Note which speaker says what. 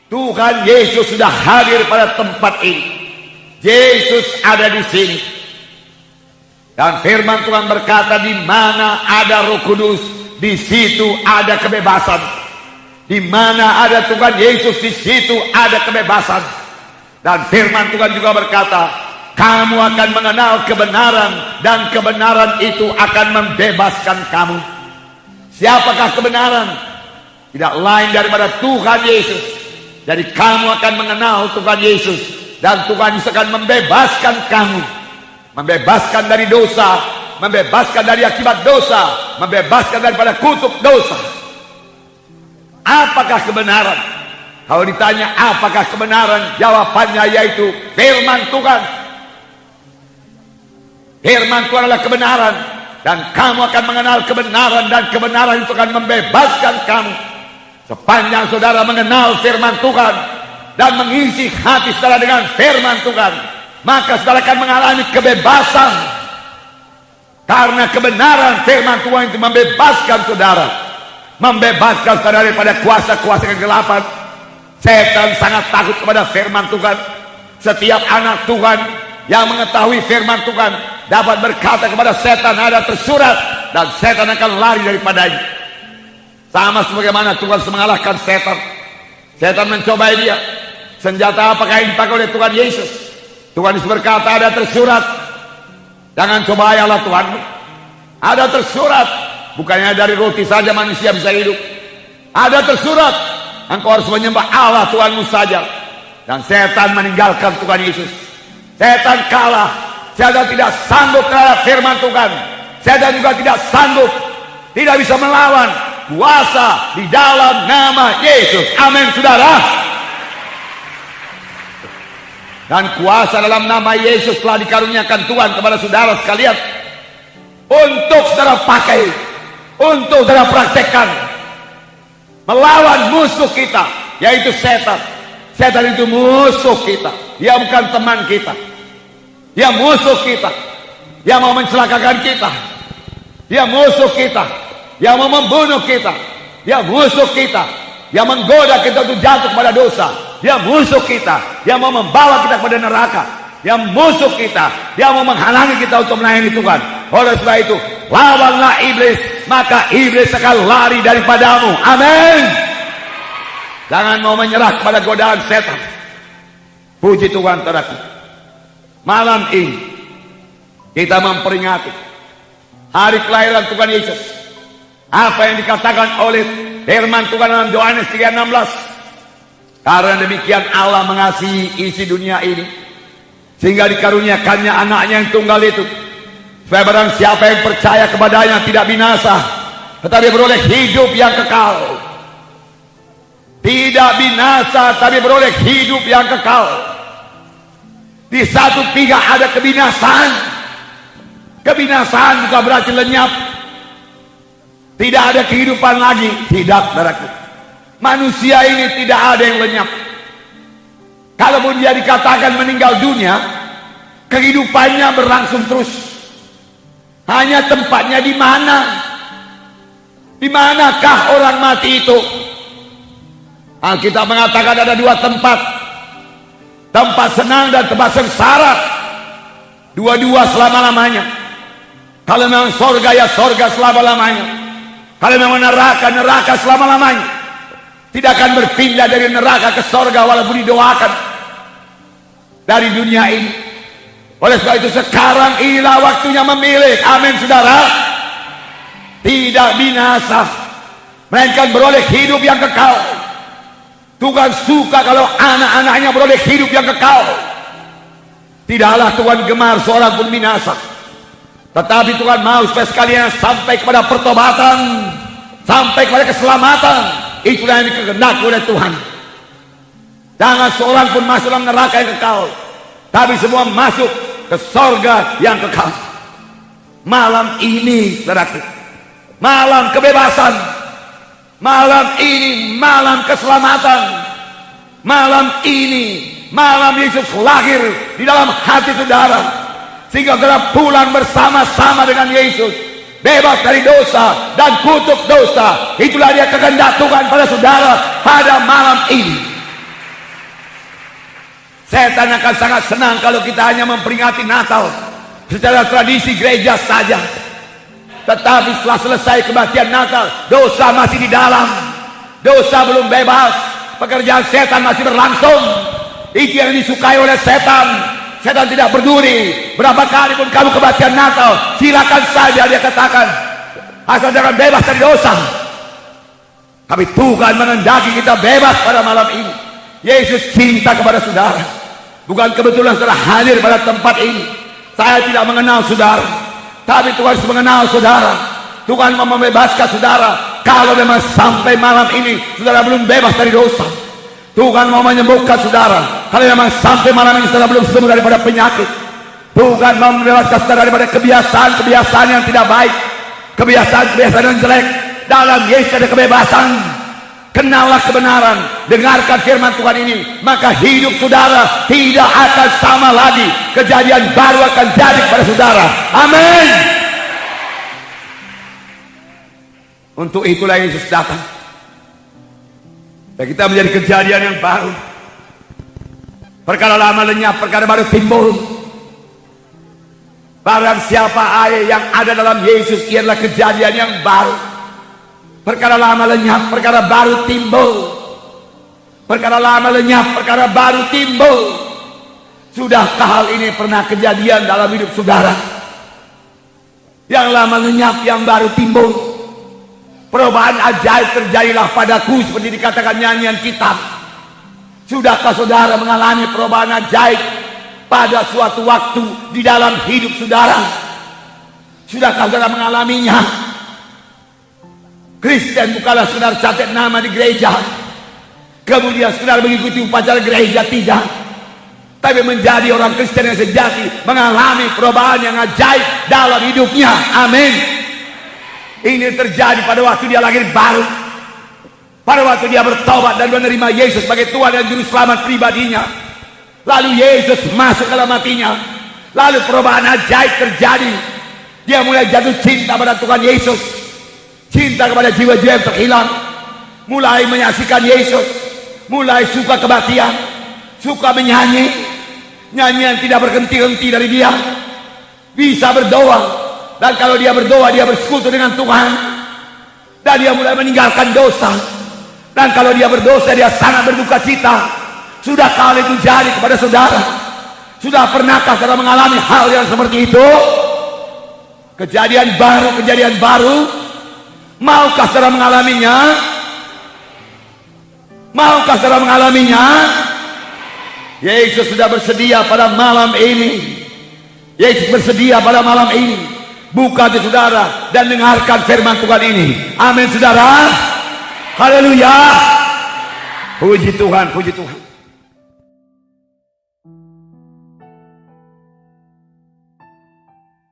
Speaker 1: Tuhan Yesus sudah hadir pada tempat ini. Yesus ada di sini. Dan firman Tuhan berkata, di mana ada Roh Kudus, di situ ada kebebasan. Di mana ada Tuhan Yesus, di situ ada kebebasan. Dan firman Tuhan juga berkata, kamu akan mengenal kebenaran, dan kebenaran itu akan membebaskan kamu. Siapakah kebenaran? Tidak lain daripada Tuhan Yesus. Jadi kamu akan mengenal Tuhan Yesus, dan Tuhan Yesus akan membebaskan kamu. Membebaskan dari dosa, membebaskan dari akibat dosa, membebaskan daripada kutuk dosa. Apakah kebenaran? Kalau ditanya apakah kebenaran, jawabannya yaitu firman Tuhan. Firman Tuhan adalah kebenaran, dan kamu akan mengenal kebenaran, dan kebenaran itu akan membebaskan kamu. Sepanjang saudara mengenal firman Tuhan dan mengisi hati saudara dengan firman Tuhan, maka saudara akan mengalami kebebasan. Karena kebenaran firman Tuhan itu membebaskan saudara. Membebaskan saudara daripada kuasa-kuasa kegelapan. Setan sangat takut kepada firman Tuhan. Setiap anak Tuhan yang mengetahui firman Tuhan dapat berkata kepada setan, ada tersurat, dan setan akan lari daripadanya. Sama sebagaimana Tuhan mengalahkan setan. Setan mencobai dia. Senjata apakah yang dipakai oleh Tuhan Yesus? Tuhan Yesus berkata, ada tersurat, jangan cobai Allah Tuhanmu. Ada tersurat, bukannya dari roti saja manusia bisa hidup. Ada tersurat, engkau harus menyembah Allah Tuhanmu saja. Dan setan meninggalkan Tuhan Yesus. Setan kalah. Setan tidak sanggup terhadap firman Tuhan. Setan juga tidak sanggup, tidak bisa melawan kuasa di dalam nama Yesus. Amin saudara. Dan kuasa dalam nama Yesus telah dikaruniakan Tuhan kepada saudara sekalian, untuk saudara pakai, untuk saudara praktekkan, melawan musuh kita, yaitu setan. Setan itu musuh kita. Dia bukan teman kita. Dia musuh kita. Dia mau mencelakakan kita. Dia musuh kita. Yang mau membunuh kita. Dia musuh kita. Yang menggoda kita untuk jatuh kepada dosa. Dia musuh kita. Yang mau membawa kita kepada neraka. Yang musuh kita. Yang mau menghalangi kita untuk melayani Tuhan. Oleh sebab itu, lawanlah iblis, maka iblis akan lari daripadamu. Amin. Jangan mau menyerah kepada godaan setan. Puji Tuhan saudaraku. Malam ini kita memperingati hari kelahiran Tuhan Yesus. Apa yang dikatakan oleh firman Tuhan dalam Yohanes 3:16. Karena demikian Allah mengasihi isi dunia ini, sehingga dikaruniakannya anaknya yang tunggal itu, supaya barang siapa yang percaya kepadanya tidak binasa, tetapi beroleh hidup yang kekal. Tidak binasa, tapi beroleh hidup yang kekal. Di satu pihak ada kebinasaan. Kebinasaan bukan berarti lenyap. Tidak ada kehidupan lagi. Tidak, saudaraku. Manusia ini tidak ada yang lenyap. Kalaupun dia dikatakan meninggal dunia, kehidupannya berlangsung terus. Hanya tempatnya di mana? Di manakah orang mati itu? Alkitab mengatakan ada dua tempat. Tempat senang dan tempat sengsara. Dua-dua selama-lamanya. Kalau memang sorga, ya sorga selama-lamanya. Kalau memang neraka, neraka selama-lamanya. Tidak akan berpindah dari neraka ke sorga walaupun didoakan dari dunia ini. Oleh sebab itu sekarang inilah waktunya memilih. Amin saudara. Tidak binasa, melainkan beroleh hidup yang kekal. Tuhan suka kalau anak-anaknya beroleh hidup yang kekal. Tidaklah Tuhan gemar seorang pun binasa, tetapi Tuhan mau supaya sekalian sampai kepada pertobatan, sampai kepada keselamatan. Itulah yang dikehendaki oleh Tuhan. Jangan seorang pun masuk dalam neraka yang kekal, tapi semua masuk ke sorga yang kekal. Malam ini saudaraku, malam kebebasan. Malam ini malam keselamatan. Malam ini malam Yesus lahir di dalam hati saudara. sehingga saudara pulang bersama-sama dengan Yesus, bebas dari dosa dan kutuk dosa. Itulah dia kehendak Tuhan pada saudara pada malam ini. Setan akan sangat senang kalau kita hanya memperingati Natal secara tradisi gereja saja. Tetapi setelah selesai kebaktian Natal, dosa masih di dalam, dosa belum bebas, pekerjaan setan masih berlangsung. Itu yang disukai oleh setan. Setan tidak peduli berapa kali pun kamu kebaktian Natal, silakan saja, dia katakan, asal jangan bebas dari dosa. Tapi Tuhan mengendaki kita bebas pada malam ini. Yesus cinta kepada saudara. Bukan kebetulan saudara hadir pada tempat ini. Saya tidak mengenal saudara, tapi Tuhan sudah mengenal saudara. Tuhan mau membebaskan saudara. Kalau memang sampai malam ini saudara belum bebas dari dosa, Tuhan mau menyembuhkan saudara. Kalau memang sampai malam ini saudara belum sembuh daripada penyakit, Tuhan mau membebaskan saudara daripada kebiasaan-kebiasaan yang tidak baik, kebiasaan-kebiasaan yang jelek. Dalam Yesus ada kebebasan. Kenallah kebenaran, dengarkan firman Tuhan ini, maka hidup saudara tidak akan sama lagi. Kejadian baru akan jadi kepada saudara. Amin. Untuk itulah Yesus datang, dan kita menjadi kejadian yang baru. Perkara lama lenyap, perkara baru timbul. Barang siapa yang ada dalam Yesus, ialah kejadian yang baru. Perkara lama lenyap, perkara baru timbul. Perkara lama lenyap, perkara baru timbul. Sudahkah hal ini pernah kejadian dalam hidup saudara? Yang lama lenyap, yang baru timbul. Perubahan ajaib terjadilah padaku, seperti dikatakan nyanyian kitab. Sudahkah saudara mengalami perubahan ajaib pada suatu waktu di dalam hidup saudara? Sudahkah saudara mengalaminya? Kristen bukanlah sekedar catat nama di gereja, kemudian sekedar mengikuti upacara gereja, tidak. Tapi menjadi orang Kristen yang sejati, mengalami perubahan yang ajaib dalam hidupnya. Amin. Ini terjadi pada waktu dia lahir baru, pada waktu dia bertobat dan menerima Yesus sebagai Tuhan dan Juru Selamat pribadinya. Lalu Yesus masuk dalam hatinya, lalu perubahan ajaib terjadi. Dia mulai jatuh cinta pada Tuhan Yesus, cinta kepada jiwa-jiwa yang terhilang, mulai menyaksikan Yesus, mulai suka kebaktian, suka menyanyi, nyanyian tidak berhenti-henti dari dia, bisa berdoa, dan kalau dia berdoa dia bersekutu dengan Tuhan, dan dia mulai meninggalkan dosa, dan kalau dia berdosa dia sangat berduka cita. Sudah kali itu jadi kepada saudara? Sudah pernahkah saudara mengalami hal yang seperti itu? Kejadian baru. Maukah saudara mengalaminya? Maukah saudara mengalaminya? Yesus sudah bersedia pada malam ini. Yesus bersedia pada malam ini. Buka hati saudara dan dengarkan firman Tuhan ini. Amin saudara. Haleluya. Puji Tuhan, puji Tuhan.